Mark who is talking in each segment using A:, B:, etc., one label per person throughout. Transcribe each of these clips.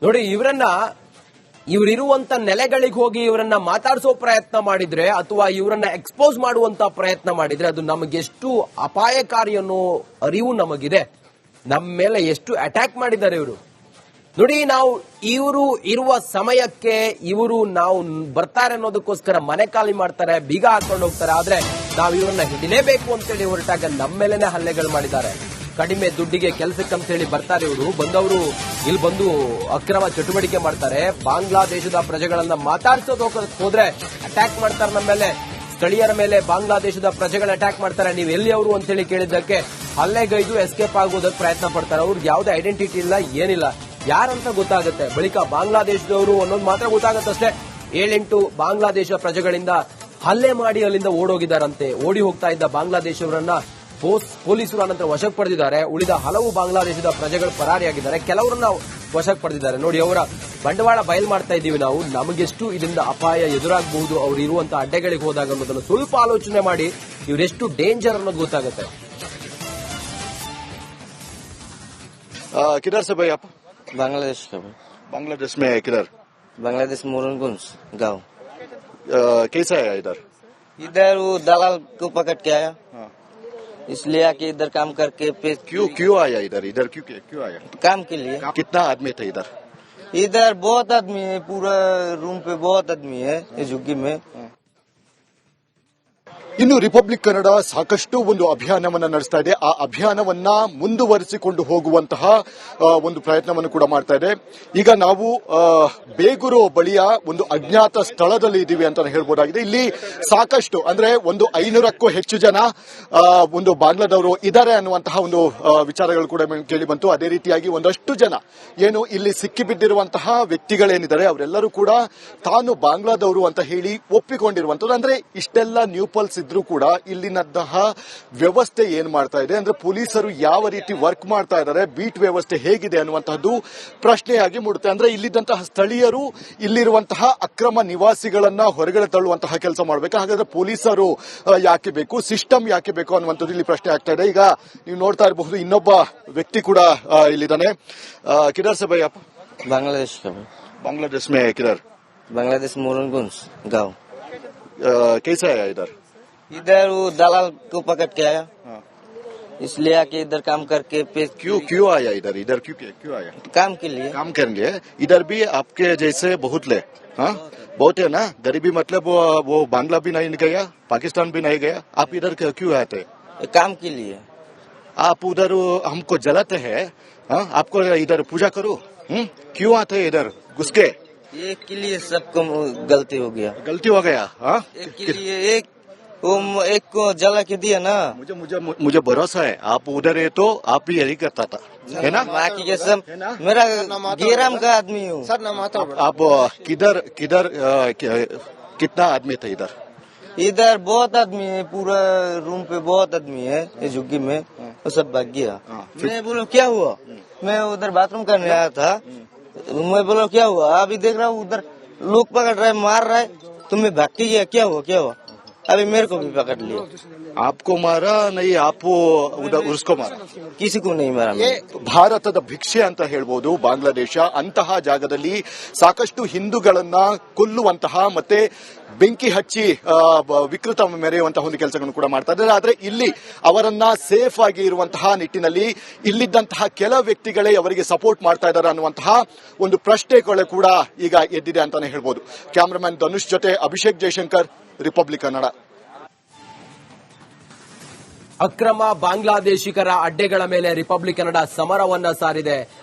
A: ನೋಡಿ, ಇವರಿರುವಂತ ನೆಲೆಗಳಿಗೆ ಹೋಗಿ ಇವರನ್ನ ಮಾತಾಡಿಸೋ ಪ್ರಯತ್ನ ಮಾಡಿದ್ರೆ ಅಥವಾ ಇವರನ್ನ ಎಕ್ಸ್ಪೋಸ್ ಮಾಡುವಂತ ಪ್ರಯತ್ನ ಮಾಡಿದ್ರೆ ಅದು ನಮಗೆಷ್ಟು ಅಪಾಯಕಾರಿ ಅನ್ನೋ ಅರಿವು ನಮಗಿದೆ. ನಮ್ಮ ಮೇಲೆ ಎಷ್ಟು ಅಟ್ಯಾಕ್ ಮಾಡಿದ್ದಾರೆ ಇವರು. ನೋಡಿ, ನಾವು ಇವರು ಇರುವ ಸಮಯಕ್ಕೆ ನಾವು ಬರ್ತಾರೆ ಅನ್ನೋದಕ್ಕೋಸ್ಕರ ಮನೆ ಖಾಲಿ ಮಾಡ್ತಾರೆ, ಬೀಗ ಹಾಕೊಂಡು ಹೋಗ್ತಾರೆ. ಆದ್ರೆ ನಾವು ಇವ್ರನ್ನ ಹಿಡಿಲೇಬೇಕು ಅಂತೇಳಿ ಹೊರಟಾಗ ನಮ್ಮ ಮೇಲೆನೆ ಹಲ್ಲೆಗಳು ಮಾಡಿದ್ದಾರೆ. ಕಡಿಮೆ ದುಡ್ಡಿಗೆ ಕೆಲಸಕ್ಕಂತ ಹೇಳಿ ಬರ್ತಾರೆ ಇವರು. ಬಂದವರು ಇಲ್ಲಿ ಬಂದು ಅಕ್ರಮ ಚಟುವಟಿಕೆ ಮಾಡ್ತಾರೆ. ಬಾಂಗ್ಲಾದೇಶದ ಪ್ರಜೆಗಳನ್ನ ಮಾತಾಡ್ಸೋದಕ್ಕೆ ಹೋದ್ರೆ ಅಟ್ಯಾಕ್ ಮಾಡ್ತಾರೆ ನಮ್ಮ ಮೇಲೆ. ಸ್ಥಳೀಯರ ಮೇಲೆ ಬಾಂಗ್ಲಾದೇಶದ ಪ್ರಜೆಗಳು ಅಟ್ಯಾಕ್ ಮಾಡ್ತಾರೆ. ನೀವು ಎಲ್ಲಿ ಅವರು ಅಂತ ಹೇಳಿ ಕೇಳಿದ್ದಕ್ಕೆ ಹಲ್ಲೆಗೈದು ಎಸ್ಕೇಪ್ ಆಗೋದಕ್ಕೆ ಪ್ರಯತ್ನ ಪಡ್ತಾರೆ. ಅವ್ರಿಗೆ ಯಾವುದೇ ಐಡೆಂಟಿಟಿ ಇಲ್ಲ, ಏನಿಲ್ಲ. ಯಾರಂತ ಗೊತ್ತಾಗುತ್ತೆ. ಬಳಿಕ ಬಾಂಗ್ಲಾದೇಶದವರು ಅನ್ನೋದು ಮಾತ್ರ ಗೊತ್ತಾಗತ್ತಷ್ಟೇ. 7-8 ಬಾಂಗ್ಲಾದೇಶ ಪ್ರಜೆಗಳಿಂದ ಹಲ್ಲೆ ಮಾಡಿ ಅಲ್ಲಿಂದ ಓಡೋಗಿದ್ದಾರಂತೆ. ಓಡಿ ಹೋಗ್ತಾ ಇದ್ದ ಬಾಂಗ್ಲಾದೇಶವರನ್ನ ಪೊಲೀಸರು ಅನಂತರ ವಶಕ್ಕೆ ಪಡೆದಿದ್ದಾರೆ. ಉಳಿದ ಹಲವು ಬಾಂಗ್ಲಾದೇಶದ ಪ್ರಜೆಗಳು ಪರಾರಿಯಾಗಿದ್ದಾರೆ. ಕೆಲವರನ್ನ ವಶಕ್ಕೆ ಪಡೆದಿದ್ದಾರೆ. ನೋಡಿ, ಅವರ ಬಂಡವಾಳ ಬಯಲು ಮಾಡ್ತಾ ಇದ್ದೀವಿ ನಾವು. ನಮಗೆಷ್ಟು ಇದರಿಂದ ಅಪಾಯ ಎದುರಾಗಬಹುದು ಅವರು ಇರುವಂತಹ ಅಡ್ಡೆಗಳಿಗೆ ಹೋದಾಗ ಅನ್ನೋದನ್ನು ಸ್ವಲ್ಪ ಆಲೋಚನೆ ಮಾಡಿ ಇವರೆಷ್ಟು ಡೇಂಜರ್ ಅನ್ನೋದು ಗೊತ್ತಾಗುತ್ತೆ.
B: किधर से भाई आप?
C: बांग्लादेश का भाई।
B: बांग्लादेश में है किधर?
C: बांग्लादेश मोरनगंज गाँव।
B: कैसा है इधर?
C: इधर वो दलाल को पकड़ के आया,
B: हाँ।
C: इसलिए आके इधर काम करके
B: क्यों आया इधर? क्यों आया?
C: काम के लिए।
B: कितना आदमी था इधर?
C: इधर बहुत आदमी है, पूरा रूम पे बहुत आदमी है इस झुग्गी में।
B: ಇನ್ನು ರಿಪಬ್ಲಿಕ್ ಕನ್ನಡ ಸಾಕಷ್ಟು ಒಂದು ಅಭಿಯಾನವನ್ನ ನಡೆಸ್ತಾ ಇದೆ. ಆ ಅಭಿಯಾನವನ್ನ ಮುಂದುವರಿಸಿಕೊಂಡು ಹೋಗುವಂತಹ ಒಂದು ಪ್ರಯತ್ನವನ್ನು ಕೂಡ ಮಾಡ್ತಾ ಇದೆ. ಈಗ ನಾವು ಬೇಗೂರು ಬಳಿಯ ಒಂದು ಅಜ್ಞಾತ ಸ್ಥಳದಲ್ಲಿ ಇದ್ದೀವಿ ಅಂತ ಹೇಳ್ಬೋದಾಗಿದೆ. ಇಲ್ಲಿ ಸಾಕಷ್ಟು ಅಂದ್ರೆ ಒಂದು 500ಕ್ಕೂ ಹೆಚ್ಚು ಜನ ಒಂದು ಬಾಂಗ್ಲಾದವರು ಇದ್ದಾರೆ ಅನ್ನುವಂತಹ ಒಂದು ವಿಚಾರಗಳು ಕೂಡ ಕೇಳಿ ಬಂತು. ಅದೇ ರೀತಿಯಾಗಿ ಒಂದಷ್ಟು ಜನ ಏನು ಇಲ್ಲಿ ಸಿಕ್ಕಿಬಿದ್ದಿರುವಂತಹ ವ್ಯಕ್ತಿಗಳೇನಿದ್ದಾರೆ ಅವರೆಲ್ಲರೂ ಕೂಡ ತಾನು ಬಾಂಗ್ಲಾದವರು ಅಂತ ಹೇಳಿ ಒಪ್ಪಿಕೊಂಡಿರುವಂತದ್ದು. ಅಂದ್ರೆ ಇಷ್ಟೆಲ್ಲ ನ್ಯೂ ಪಲ್ಸ್ ಇದ್ರೂ ಕೂಡ ಇಲ್ಲಿನಂತಹ ವ್ಯವಸ್ಥೆ ಏನ್ ಮಾಡ್ತಾ ಇದೆ ಅಂದ್ರೆ ಪೊಲೀಸರು ಯಾವ ರೀತಿ ವರ್ಕ್ ಮಾಡ್ತಾ ಇದ್ದಾರೆ, ಬೀಟ್ ವ್ಯವಸ್ಥೆ ಹೇಗಿದೆ ಅನ್ನುವಂತಹದ್ದು ಪ್ರಶ್ನೆಯಾಗಿ ಮೂಡುತ್ತೆ. ಅಂದ್ರೆ ಇಲ್ಲಿದ್ದಂತಹ ಸ್ಥಳೀಯರು ಇಲ್ಲಿರುವಂತಹ ಅಕ್ರಮ ನಿವಾಸಿಗಳನ್ನ ಹೊರಗಡೆ ತಳ್ಳುವಂತಹ ಕೆಲಸ ಮಾಡಬೇಕು. ಹಾಗಾದ್ರೆ ಪೊಲೀಸರು ಯಾಕೆ ಬೇಕು, ಸಿಸ್ಟಮ್ ಯಾಕೆ ಬೇಕು ಅನ್ನುವಂಥದ್ದು ಇಲ್ಲಿ ಪ್ರಶ್ನೆ ಆಗ್ತಾ ಇದೆ. ಈಗ ನೀವು ನೋಡ್ತಾ ಇರಬಹುದು ಇನ್ನೊಬ್ಬ ವ್ಯಕ್ತಿ ಕೂಡ ಇಲ್ಲಿದ್ದಾನೆ. ಕಿಧರ್ ಸೆ ಭೈ ಆಪ್?
C: बांग्लादेश का भाई।
B: बांग्लादेश में है किधर?
C: बांग्लादेश मोरनगंज गाँव।
B: कैसा है इधर?
C: इधर वो दलाल को पकड़ के आया,
B: हाँ।
C: इसलिए आके इधर काम करके
B: क्यों आया इधर? क्यों आया?
C: काम के लिए।
B: काम करेंगे इधर भी आपके जैसे बहुत ले, हाँ बहुत है ना. गरीबी मतलब वो बांग्ला भी नहीं गया, पाकिस्तान भी नहीं गया. आप इधर क्यों आते?
C: काम के लिए।
B: आप उधर हमको जलाते हैं, हाँ? आपको इधर पूजा करो. क्यों आते इधर घुस के?
C: एक के लिए सबको गलती हो गया।
B: गलती हो गया, हाँ?
C: एक के लिए एक को जला के दिया ना।
B: मुझे भरोसा है आप उधर है तो आप भी यही करता था, है ना?
C: बाकी के सब मेरा गेराम का आदमी हूँ।
B: आप किधर कितना आदमी था इधर?
C: इधर बहुत आदमी है, पूरा रूम पे बहुत आदमी है इस झुग्गी में। वो सब भाग गया। मैं बोलो क्या हुआ? मैं उधर बाथरूम करने आया था। मैं बोलो क्या हुआ? अभी देख रहा हूँ उधर लोग पकड़ रहे, मार रहे, तुम्हें भाग के गया, क्या हुआ? अभी मेरे को भी पकड़ लिया।
B: आपको मारा नहीं, आप उधर उसको मारा?
C: किसी को नहीं मारा।
B: ಭಾರತದ ಭಿಕ್ಷೆ ಅಂತ ಹೇಳ್ಬೋದು ಬಾಂಗ್ಲಾದೇಶ. ಅಂತಹ ಜಾಗದಲ್ಲಿ ಸಾಕಷ್ಟು ಹಿಂದೂಗಳನ್ನ ಕೊಲ್ಲುವಂತಹ ಮತ್ತೆ ಬೆಂಕಿ ಹಚ್ಚಿ ವಿಕೃತ ಮೆರೆಯುವಂತಹ ಒಂದು ಕೆಲಸಗಳನ್ನು ಕೂಡ ಮಾಡ್ತಾ ಇದ್ದಾರೆ. ಆದ್ರೆ ಇಲ್ಲಿ ಅವರನ್ನ ಸೇಫ್ ಆಗಿ ಇರುವಂತಹ ನಿಟ್ಟಿನಲ್ಲಿ ಇಲ್ಲಿದ್ದಂತಹ ಕೆಲ ವ್ಯಕ್ತಿಗಳೇ ಅವರಿಗೆ ಸಪೋರ್ಟ್ ಮಾಡ್ತಾ ಇದ್ದಾರೆ ಅನ್ನುವಂತಹ ಒಂದು ಪ್ರಶ್ನೆಗಳು ಕೂಡ ಈಗ ಎದ್ದಿದೆ ಅಂತಾನೆ ಹೇಳ್ಬೋದು. ಕ್ಯಾಮರಾಮನ್ ಧನುಷ್ ಜೊತೆ ಅಭಿಷೇಕ್ ಜಯಶಂಕರ್, ರಿಪಬ್ಲಿಕ್ ಕನ್ನಡ.
A: ಅಕ್ರಮ ಬಾಂಗ್ಲಾದೇಶಿಗರ ಅಡ್ಡೆಗಳ ಮೇಲೆ ರಿಪಬ್ಲಿಕ್ ಕನ್ನಡ ಸಮರವನ್ನ ಸಾರಿದೆ.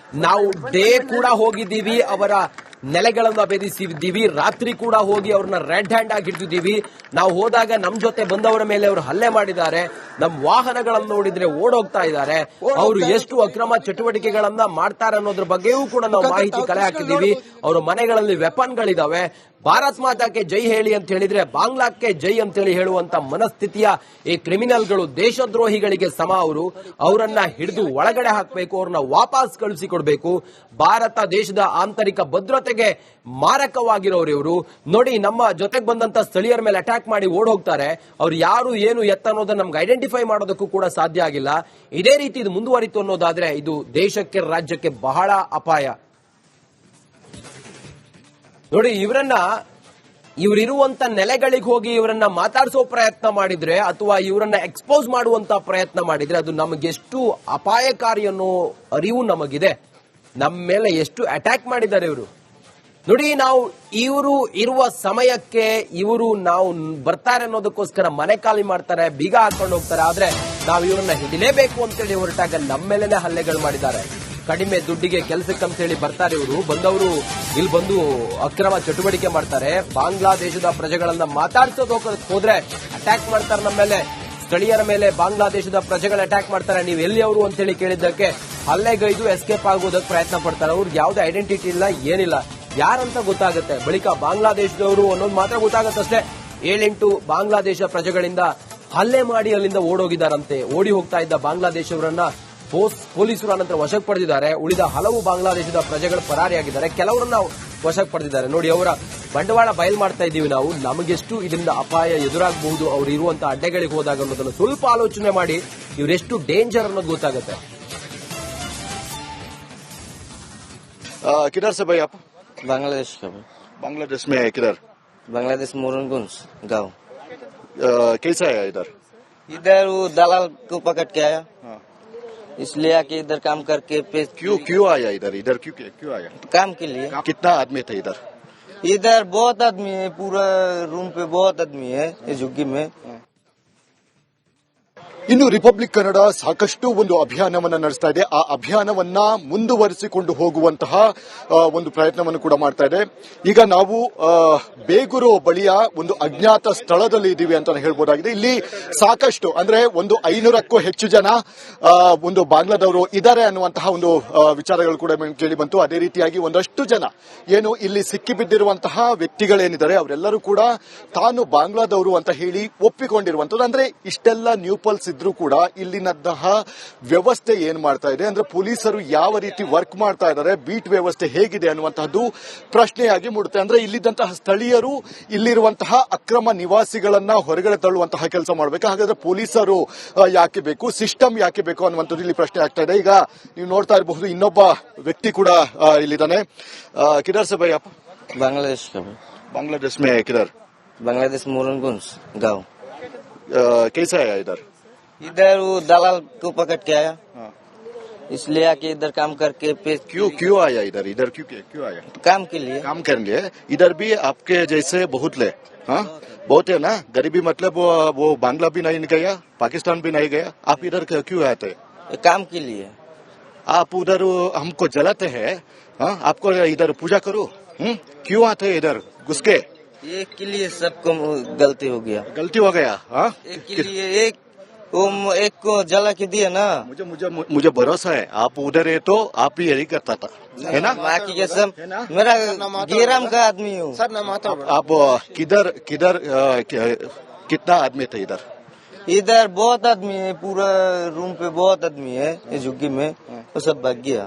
A: ನಾವು ಡೇ ಕೂಡ ಹೋಗಿದ್ದೀವಿ, ಅವರ ನೆಲೆಗಳನ್ನ ಭೇದಿಸಿದ್ದೀವಿ, ರಾತ್ರಿ ಕೂಡ ಹೋಗಿ ಅವ್ರನ್ನ ರೆಡ್ ಹ್ಯಾಂಡ್ ಆಗಿ ಹಿಡಿದಿದ್ದೀವಿ. ನಾವು ಹೋದಾಗ ನಮ್ ಜೊತೆ ಬಂದವರ ಮೇಲೆ ಅವರು ಹಲ್ಲೆ ಮಾಡಿದ್ದಾರೆ, ನಮ್ ವಾಹನಗಳನ್ನು ನೋಡಿದ್ರೆ ಓಡೋಗ್ತಾ ಇದ್ದಾರೆ. ಅವರು ಎಷ್ಟು ಅಕ್ರಮ ಚಟುವಟಿಕೆಗಳನ್ನ ಮಾಡ್ತಾರೆ ಅನ್ನೋದ್ರ ಬಗ್ಗೆಯೂ ಕೂಡ ನಾವು ಮಾಹಿತಿ ಕಲೆ ಹಾಕಿದ್ದೀವಿ. ಅವರ ಮನೆಗಳಲ್ಲಿ ವೆಪನ್ಗಳಿದಾವೆ. ಭಾರತ್ ಮಾತಾಕ್ಕೆ ಜೈ ಹೇಳಿ ಅಂತ ಹೇಳಿದ್ರೆ ಬಾಂಗ್ಲಾಕ್ಕೆ ಜೈ ಅಂತೇಳಿ ಹೇಳುವಂತ ಮನಸ್ಥಿತಿಯ ಈ ಕ್ರಿಮಿನಲ್ಗಳು, ದೇಶದ್ರೋಹಿಗಳಿಗೆ ಸಮ. ಅವರನ್ನ ಹಿಡಿದು ಒಳಗಡೆ ಹಾಕಬೇಕು, ಅವ್ರನ್ನ ವಾಪಸ್ ಕಳಿಸಿಕೊಡ್ಬೇಕು. ಭಾರತ ದೇಶದ ಆಂತರಿಕ ಭದ್ರತೆಗೆ ಮಾರಕವಾಗಿರೋರು ಇವರು. ನೋಡಿ, ನಮ್ಮ ಜೊತೆಗೆ ಬಂದಂತ ಸ್ಥಳೀಯರ ಮೇಲೆ ಅಟ್ಯಾಕ್ ಮಾಡಿ ಓಡ್ ಹೋಗ್ತಾರೆ. ಅವ್ರು ಯಾರು ಏನು ಎತ್ತ ಅನ್ನೋದನ್ನ ನಮ್ಗೆ ಐಡೆಂಟಿಫೈ ಮಾಡೋದಕ್ಕೂ ಕೂಡ ಸಾಧ್ಯ ಆಗಿಲ್ಲ. ಇದೇ ರೀತಿ ಇದು ಮುಂದುವರಿತು ಅನ್ನೋದಾದ್ರೆ ಇದು ದೇಶಕ್ಕೆ, ರಾಜ್ಯಕ್ಕೆ ಬಹಳ ಅಪಾಯ. ನೋಡಿ ಇವರಿರುವಂತ ನೆಲೆಗಳಿಗೆ ಹೋಗಿ ಇವರನ್ನ ಮಾತಾಡಿಸೋ ಪ್ರಯತ್ನ ಮಾಡಿದ್ರೆ ಅಥವಾ ಇವರನ್ನ ಎಕ್ಸ್ಪೋಸ್ ಮಾಡುವಂತ ಪ್ರಯತ್ನ ಮಾಡಿದ್ರೆ ಅದು ನಮಗೆಷ್ಟು ಅಪಾಯಕಾರಿ ಅನ್ನೋ ಅರಿವು ನಮಗಿದೆ. ನಮ್ಮ ಮೇಲೆ ಎಷ್ಟು ಅಟ್ಯಾಕ್ ಮಾಡಿದ್ದಾರೆ ಇವರು. ನೋಡಿ, ನಾವು ಇವರು ಇರುವ ಸಮಯಕ್ಕೆ ನಾವು ಬರ್ತಾರೆ ಅನ್ನೋದಕ್ಕೋಸ್ಕರ ಮನೆ ಖಾಲಿ ಮಾಡ್ತಾರೆ, ಬೀಗ ಹಾಕೊಂಡು ಹೋಗ್ತಾರೆ. ಆದ್ರೆ ನಾವು ಇವ್ರನ್ನ ಹಿಡಿಲೇಬೇಕು ಅಂತೇಳಿ ಹೊರಟಾಗ ನಮ್ಮ ಮೇಲೆನೆ ಹಲ್ಲೆಗಳು ಮಾಡಿದ್ದಾರೆ. ಕಡಿಮೆ ದುಡ್ಡಿಗೆ ಕೆಲಸಕ್ಕಂತ ಹೇಳಿ ಬರ್ತಾರೆ ಇವರು. ಬಂದವರು ಇಲ್ಲಿ ಬಂದು ಅಕ್ರಮ ಚಟುವಟಿಕೆ ಮಾಡ್ತಾರೆ. ಬಾಂಗ್ಲಾದೇಶದ ಪ್ರಜೆಗಳನ್ನ ಮಾತಾಡ್ಸೋದಕ್ಕೆ ಹೋದ್ರೆ ಅಟ್ಯಾಕ್ ಮಾಡ್ತಾರೆ ನಮ್ಮ ಮೇಲೆ. ಸ್ಥಳೀಯರ ಮೇಲೆ ಬಾಂಗ್ಲಾದೇಶದ ಪ್ರಜೆಗಳು ಅಟ್ಯಾಕ್ ಮಾಡ್ತಾರೆ. ನೀವು ಎಲ್ಲಿ ಅವರು ಅಂತ ಹೇಳಿ ಕೇಳಿದ್ದಕ್ಕೆ ಹಲ್ಲೆಗೈದು ಎಸ್ಕೇಪ್ ಆಗೋದಕ್ಕೆ ಪ್ರಯತ್ನ ಪಡ್ತಾರೆ. ಅವ್ರಿಗೆ ಯಾವುದೇ ಐಡೆಂಟಿಟಿ ಇಲ್ಲ, ಏನಿಲ್ಲ, ಯಾರಂತ ಗೊತ್ತಾಗುತ್ತೆ. ಬಳಿಕ ಬಾಂಗ್ಲಾದೇಶದವರು ಅನ್ನೋದು ಮಾತ್ರ ಗೊತ್ತಾಗತ್ತಷ್ಟೇ. 7-8 ಬಾಂಗ್ಲಾದೇಶ ಪ್ರಜೆಗಳಿಂದ ಹಲ್ಲೆ ಮಾಡಿ ಅಲ್ಲಿಂದ ಓಡೋಗಿದ್ದಾರಂತೆ. ಓಡಿ ಹೋಗ್ತಾ ಇದ್ದ ಬಾಂಗ್ಲಾದೇಶವರನ್ನ ಪೊಲೀಸರು ಅನಂತರ ವಶಕ್ಕೆ ಪಡೆದಿದ್ದಾರೆ. ಉಳಿದ ಹಲವು ಬಾಂಗ್ಲಾದೇಶದ ಪ್ರಜೆಗಳು ಪರಾರಿಯಾಗಿದ್ದಾರೆ. ಕೆಲವರನ್ನ ವಶಕ್ಕೆ ಪಡೆದಿದ್ದಾರೆ. ನೋಡಿ, ಅವರ ಬಂಡವಾಳ ಬಯಲು ಮಾಡ್ತಾ ಇದ್ದೀವಿ ನಾವು. ನಮಗೆಷ್ಟು ಇದರಿಂದ ಅಪಾಯ ಎದುರಾಗಬಹುದು ಅವರು ಇರುವಂತಹ ಅಡ್ಡೆಗಳಿಗೆ ಹೋದಾಗ ಅನ್ನೋದನ್ನು ಸ್ವಲ್ಪ ಆಲೋಚನೆ ಮಾಡಿ ಇವರೆಷ್ಟು ಡೇಂಜರ್ ಅನ್ನೋದು ಗೊತ್ತಾಗುತ್ತೆ.
B: किधर से भाई आप?
C: बांग्लादेश का।
B: बांग्लादेश में किधर?
C: बांग्लादेश मोरनगंज गाँव।
B: कैसा है इधर?
C: इधर वो दलाल को पकड़ के आया, इसलिए आके इधर काम करके
B: क्यों आया इधर? क्यों आया?
C: काम के लिए।
B: कितना आदमी थे इधर?
C: इधर बहुत आदमी है, पूरा रूम पे बहुत आदमी है ये झुग्गी में।
B: ಇನ್ನು ರಿಪಬ್ಲಿಕ್ ಕನ್ನಡ ಸಾಕಷ್ಟು ಒಂದು ಅಭಿಯಾನವನ್ನ ನಡೆಸ್ತಾ ಇದೆ. ಆ ಅಭಿಯಾನವನ್ನ ಮುಂದುವರಿಸಿಕೊಂಡು ಹೋಗುವಂತಹ ಒಂದು ಪ್ರಯತ್ನವನ್ನು ಕೂಡ ಮಾಡ್ತಾ ಇದೆ. ಈಗ ನಾವು ಬೇಗೂರು ಬಳಿಯ ಒಂದು ಅಜ್ಞಾತ ಸ್ಥಳದಲ್ಲಿ ಇದ್ದೀವಿ ಅಂತ ಹೇಳ್ಬೋದಾಗಿದೆ. ಇಲ್ಲಿ ಸಾಕಷ್ಟು ಅಂದ್ರೆ ಒಂದು 500ಕ್ಕೂ ಹೆಚ್ಚು ಜನ ಒಂದು ಬಾಂಗ್ಲಾದವರು ಇದ್ದಾರೆ ಅನ್ನುವಂತಹ ಒಂದು ವಿಚಾರಗಳು ಕೂಡ ಕೇಳಿ ಬಂತು. ಅದೇ ರೀತಿಯಾಗಿ ಒಂದಷ್ಟು ಜನ ಏನು ಇಲ್ಲಿ ಸಿಕ್ಕಿಬಿದ್ದಿರುವಂತಹ ವ್ಯಕ್ತಿಗಳೇನಿದ್ದಾರೆ ಅವರೆಲ್ಲರೂ ಕೂಡ ತಾನು ಬಾಂಗ್ಲಾದವರು ಅಂತ ಹೇಳಿ ಒಪ್ಪಿಕೊಂಡಿರುವಂತದ್ದು. ಅಂದ್ರೆ ಇಷ್ಟೆಲ್ಲ ನ್ಯೂ ಪಲ್ಸ್ ಇದ್ರೂ ಕೂಡ ಇಲ್ಲಿನಂತಹ ವ್ಯವಸ್ಥೆ ಏನ್ ಮಾಡ್ತಾ ಇದೆ ಅಂದ್ರೆ ಪೊಲೀಸರು ಯಾವ ರೀತಿ ವರ್ಕ್ ಮಾಡ್ತಾ ಇದ್ದಾರೆ, ಬೀಟ್ ವ್ಯವಸ್ಥೆ ಹೇಗಿದೆ ಅನ್ನುವಂತಹದ್ದು ಪ್ರಶ್ನೆಯಾಗಿ ಮೂಡುತ್ತೆ. ಅಂದ್ರೆ ಇಲ್ಲಿದ್ದಂತಹ ಸ್ಥಳೀಯರು ಇಲ್ಲಿರುವಂತಹ ಅಕ್ರಮ ನಿವಾಸಿಗಳನ್ನ ಹೊರಗಡೆ ತಳ್ಳುವಂತಹ ಕೆಲಸ ಮಾಡಬೇಕು. ಹಾಗಾದ್ರೆ ಪೊಲೀಸರು ಯಾಕೆ ಬೇಕು, ಸಿಸ್ಟಮ್ ಯಾಕೆ ಬೇಕು ಅನ್ನುವಂಥದ್ದು ಇಲ್ಲಿ ಪ್ರಶ್ನೆ ಆಗ್ತಾ ಇದೆ. ಈಗ ನೀವು ನೋಡ್ತಾ ಇರಬಹುದು ಇನ್ನೊಬ್ಬ ವ್ಯಕ್ತಿ ಕೂಡ ಇಲ್ಲಿದ್ದಾನೆ. ಕಿಧರ್ ಸೆ ಭೈ ಆಪ್?
C: बांग्लादेश का।
B: बांग्लादेश में किधर?
C: बांग्लादेश मोरनगंज गाँव।
B: कैसा है इधर?
C: इधर वो दलाल को पकड़ के आया, इसलिए आके इधर काम करके
B: क्यों आया इधर? क्यों आया?
C: काम के लिए।
B: काम करने लिए। इधर भी आपके जैसे बहुत ले, हाँ बहुत है ना। गरीबी मतलब वो बांग्ला भी नहीं गया, पाकिस्तान भी नहीं गया, आप इधर क्यों आते?
C: काम के लिए।
B: आप उधर हमको जलाते हैं, हाँ आपको इधर पूजा करो, क्यों आते इधर घुस के?
C: एक के लिए सबको गलती हो गया।
B: गलती हो गया, हाँ
C: एक के लिए एक को जला के दिया ना।
B: मुझे भरोसा है आप उधर है तो आप ही यही करता था, है ना?
C: बाकी के सब मेरा गेराम का आदमी हूँ।
B: आप किधर कितना आदमी थे इधर?
C: इधर बहुत आदमी है, पूरा रूम पे बहुत आदमी है ये झुग्गी में। वो सब भाग गया।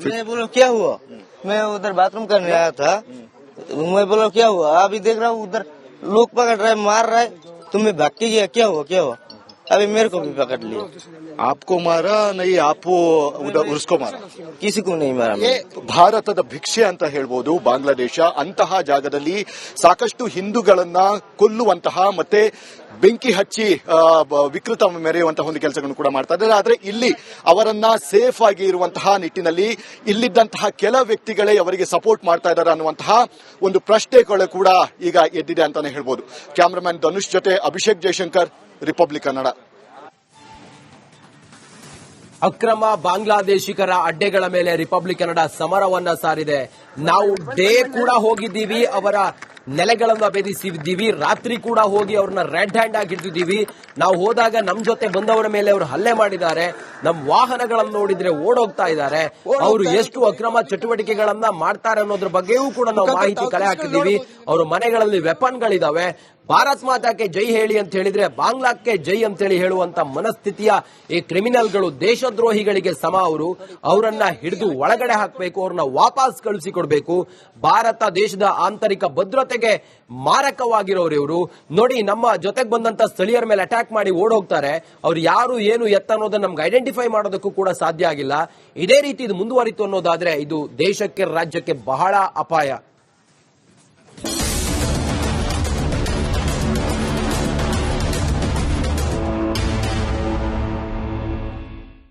C: मैं बोला क्या हुआ? मैं उधर बाथरूम करने आया था। मैं बोला क्या हुआ? अभी देख रहा हूँ उधर लोग पकड़ रहे, मार रहे, तुम्हें भाग के गया, क्या हुआ? अभी मेरे को भी पकड़ लिया।
B: आपको मारा नहीं, आप उधर उसको मारा?
C: किसी को नहीं मारा।
B: ಭಾರತದ ಭಿಕ್ಷೆ ಅಂತ ಹೇಳ್ಬೋದು ಬಾಂಗ್ಲಾದೇಶ. ಅಂತಹ ಜಾಗದಲ್ಲಿ ಸಾಕಷ್ಟು ಹಿಂದೂಗಳನ್ನ ಕೊಲ್ಲುವಂತಹ ಮತ್ತೆ ಬೆಂಕಿ ಹಚ್ಚಿ ವಿಕೃತ ಮೆರೆಯುವಂತಹ ಒಂದು ಕೆಲಸಗಳನ್ನು ಕೂಡ ಮಾಡ್ತಾ ಇದ್ದಾರೆ. ಆದ್ರೆ ಇಲ್ಲಿ ಅವರನ್ನ ಸೇಫ್ ಆಗಿ ಇರುವಂತಹ ನಿಟ್ಟಿನಲ್ಲಿ ಇಲ್ಲಿದ್ದಂತಹ ಕೆಲ ವ್ಯಕ್ತಿಗಳೇ ಅವರಿಗೆ ಸಪೋರ್ಟ್ ಮಾಡ್ತಾ ಇದ್ದಾರೆ ಅನ್ನುವಂತಹ ಒಂದು ಪ್ರಶ್ನೆಗಳು ಕೂಡ ಈಗ ಎದ್ದಿದೆ ಅಂತಾನೆ ಹೇಳ್ಬೋದು. ಕ್ಯಾಮರಾಮನ್ ಧನುಷ್ ಜೊತೆ ಅಭಿಷೇಕ್ ಜಯಶಂಕರ್, ರಿಪಬ್ಲಿಕ್ ಕನ್ನಡ.
A: ಅಕ್ರಮ ಬಾಂಗ್ಲಾದೇಶಿಗರ ಅಡ್ಡೆಗಳ ಮೇಲೆ ರಿಪಬ್ಲಿಕ್ ಕನ್ನಡ ಸಮರವನ್ನ ಸಾರಿದೆ. ನಾವು ಡೇ ಕೂಡ ಹೋಗಿದ್ದೀವಿ, ಅವರ ನೆಲೆಗಳನ್ನ ಭೇದಿಸಿದ್ದೀವಿ, ರಾತ್ರಿ ಕೂಡ ಹೋಗಿ ಅವ್ರನ್ನ ರೆಡ್ ಹ್ಯಾಂಡ್ ಆಗಿ ಹಿಡಿದಿದ್ದೀವಿ. ನಾವು ಹೋದಾಗ ನಮ್ ಜೊತೆ ಬಂದವರ ಮೇಲೆ ಅವರು ಹಲ್ಲೆ ಮಾಡಿದ್ದಾರೆ, ನಮ್ ವಾಹನಗಳನ್ನು ನೋಡಿದ್ರೆ ಓಡೋಗ್ತಾ ಇದ್ದಾರೆ. ಅವರು ಎಷ್ಟು ಅಕ್ರಮ ಚಟುವಟಿಕೆಗಳನ್ನ ಮಾಡ್ತಾರೆ ಅನ್ನೋದ್ರ ಬಗ್ಗೆಯೂ ಕೂಡ ನಾವು ಮಾಹಿತಿ ಕಲೆ ಹಾಕಿದ್ದೀವಿ. ಅವರ ಮನೆಗಳಲ್ಲಿ ವೆಪನ್ಗಳಿದಾವೆ. ಭಾರತ್ ಮಾತಾಕ್ಕೆ ಜೈ ಹೇಳಿ ಅಂತ ಹೇಳಿದ್ರೆ ಬಾಂಗ್ಲಾಕ್ಕೆ ಜೈ ಅಂತ ಹೇಳಿ ಹೇಳುವಂತ ಮನಸ್ಥಿತಿಯ ಈ ಕ್ರಿಮಿನಲ್ಗಳು, ದೇಶದ್ರೋಹಿಗಳಿಗೆ ಸಮ. ಅವರನ್ನ ಹಿಡಿದು ಒಳಗಡೆ ಹಾಕಬೇಕು, ಅವ್ರನ್ನ ವಾಪಸ್ ಕಳಿಸಿಕೊಡ್ಬೇಕು. ಭಾರತ ದೇಶದ ಆಂತರಿಕ ಭದ್ರತೆಗೆ ಮಾರಕವಾಗಿರೋರು ಇವರು. ನೋಡಿ, ನಮ್ಮ ಜೊತೆಗೆ ಬಂದಂತ ಸ್ಥಳೀಯರ ಮೇಲೆ ಅಟ್ಯಾಕ್ ಮಾಡಿ ಓಡೋಗ್ತಾರೆ. ಅವ್ರು ಯಾರು ಏನು ಎತ್ತ ಅನ್ನೋದನ್ನ ನಮ್ಗೆ ಐಡೆಂಟಿಫೈ ಮಾಡೋದಕ್ಕೂ ಕೂಡ ಸಾಧ್ಯ ಆಗಿಲ್ಲ. ಇದೇ ರೀತಿ ಇದು ಮುಂದುವರಿತು ಅನ್ನೋದಾದ್ರೆ ಇದು ದೇಶಕ್ಕೆ, ರಾಜ್ಯಕ್ಕೆ ಬಹಳ ಅಪಾಯ.